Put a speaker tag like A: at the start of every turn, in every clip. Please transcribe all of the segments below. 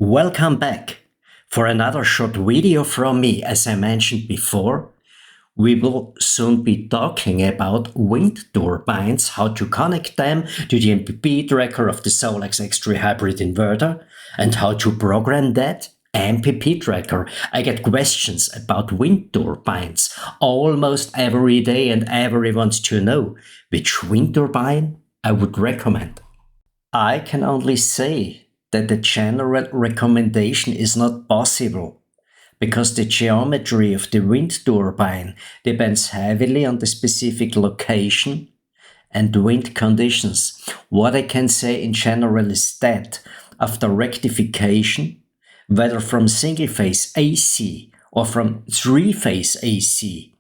A: Welcome back for another short video from me. As I mentioned before, we will soon be talking about wind turbines, how to connect them to the MPP tracker of the Solax X3 hybrid inverter, and how to program that MPP tracker. I get questions about wind turbines almost every day, and everyone wants to know which wind turbine I would recommend. I can only say that the general recommendation is not possible, because the geometry of the wind turbine depends heavily on the specific location and wind conditions. What I can say in general is that after rectification, whether from single-phase AC or from three-phase AC,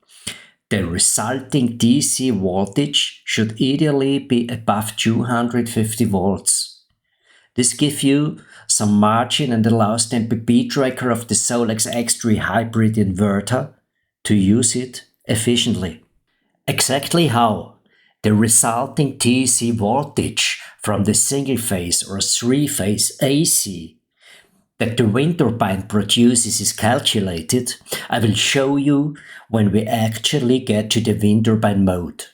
A: the resulting DC voltage should ideally be above 250 volts. This gives you some margin and allows the MPP tracker of the Solax X3 hybrid inverter to use it efficiently. Exactly how the resulting DC voltage from the single-phase or three-phase AC that the wind turbine produces is calculated, I will show you when we actually get to the wind turbine mode.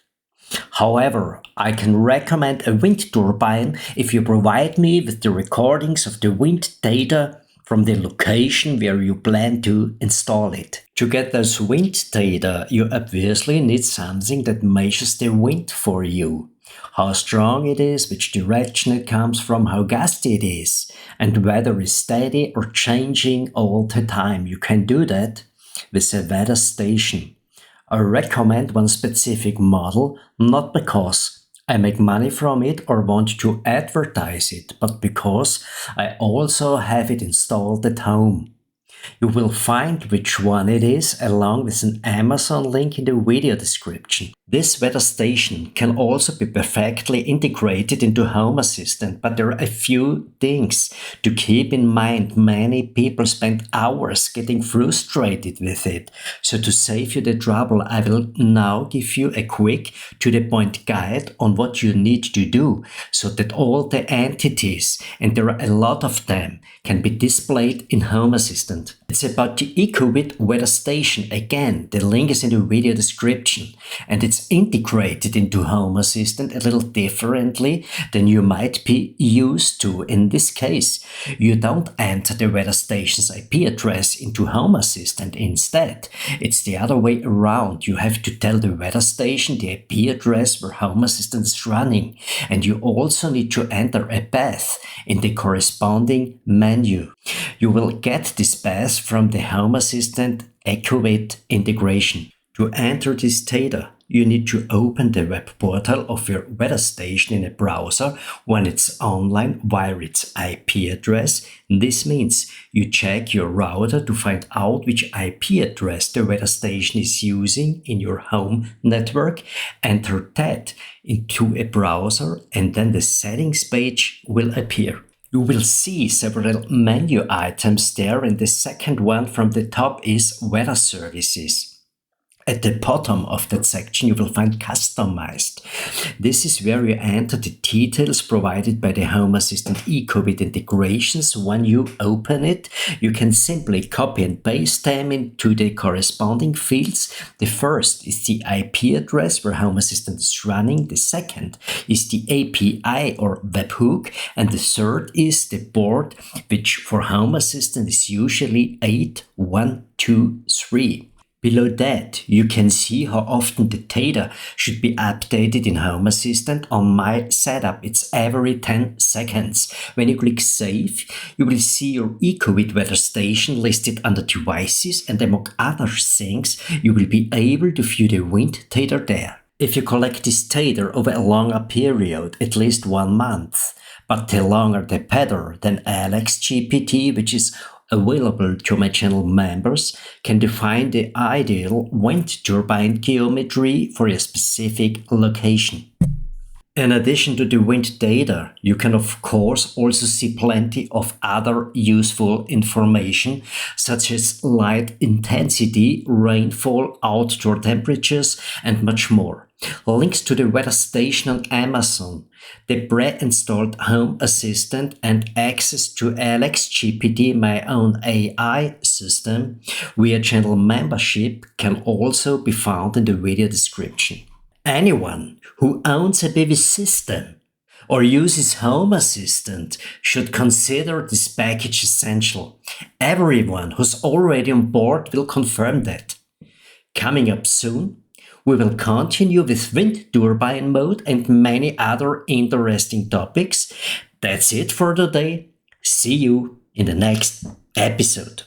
A: However, I can recommend a wind turbine if you provide me with the recordings of the wind data from the location where you plan to install it. To get those wind data, you obviously need something that measures the wind for you. How strong it is, which direction it comes from, how gusty it is, and whether it's steady or changing all the time. You can do that with a weather station. I recommend one specific model, not because I make money from it or want to advertise it, but because I also have it installed at home. You will find which one it is along with an Amazon link in the video description. This weather station can also be perfectly integrated into Home Assistant, but there are a few things to keep in mind. Many people spend hours getting frustrated with it. So to save you the trouble, I will now give you a quick to-the-point guide on what you need to do so that all the entities, and there are a lot of them, can be displayed in Home Assistant. It's about the Ecowitt weather station. Again, the link is in the video description, and it's integrated into Home Assistant a little differently than you might be used to. In this case, you don't enter the weather station's IP address into Home Assistant. Instead, it's the other way around. You have to tell the weather station the IP address where Home Assistant is running, and you also need to enter a path in the corresponding menu. You will get this path from the Home Assistant Ecowitt integration. To enter this data, you need to open the web portal of your weather station in a browser when it's online via its IP address. This means you check your router to find out which IP address the weather station is using in your home network, enter that into a browser, and then the settings page will appear. You will see several menu items there, and the second one from the top is Weather Services. At the bottom of that section, you will find Customized. This is where you enter the details provided by the Home Assistant Ecowitt integrations. When you open it, you can simply copy and paste them into the corresponding fields. The first is the IP address where Home Assistant is running. The second is the API or webhook. And the third is the port, which for Home Assistant is usually 8123. Below that, you can see how often the data should be updated in Home Assistant. On my setup, it's every 10 seconds. When you click Save, you will see your Ecowitt weather station listed under Devices, and among other things, you will be able to view the wind data there. If you collect this data over a longer period, at least 1 month, but the longer the better, then alexGPT, which is available to my channel members, can define the ideal wind turbine geometry for a specific location. In addition to the wind data, you can of course also see plenty of other useful information, such as light intensity, rainfall, outdoor temperatures, and much more. links to the weather station on Amazon, the pre-installed Home Assistant, and access to alexGPT, my own AI system, via channel membership can also be found in the video description. Anyone who owns a PV system or uses Home Assistant should consider this package essential. Everyone who's already on board will confirm that. Coming up soon, we will continue with wind turbine mode and many other interesting topics. That's it for today. See you in the next episode.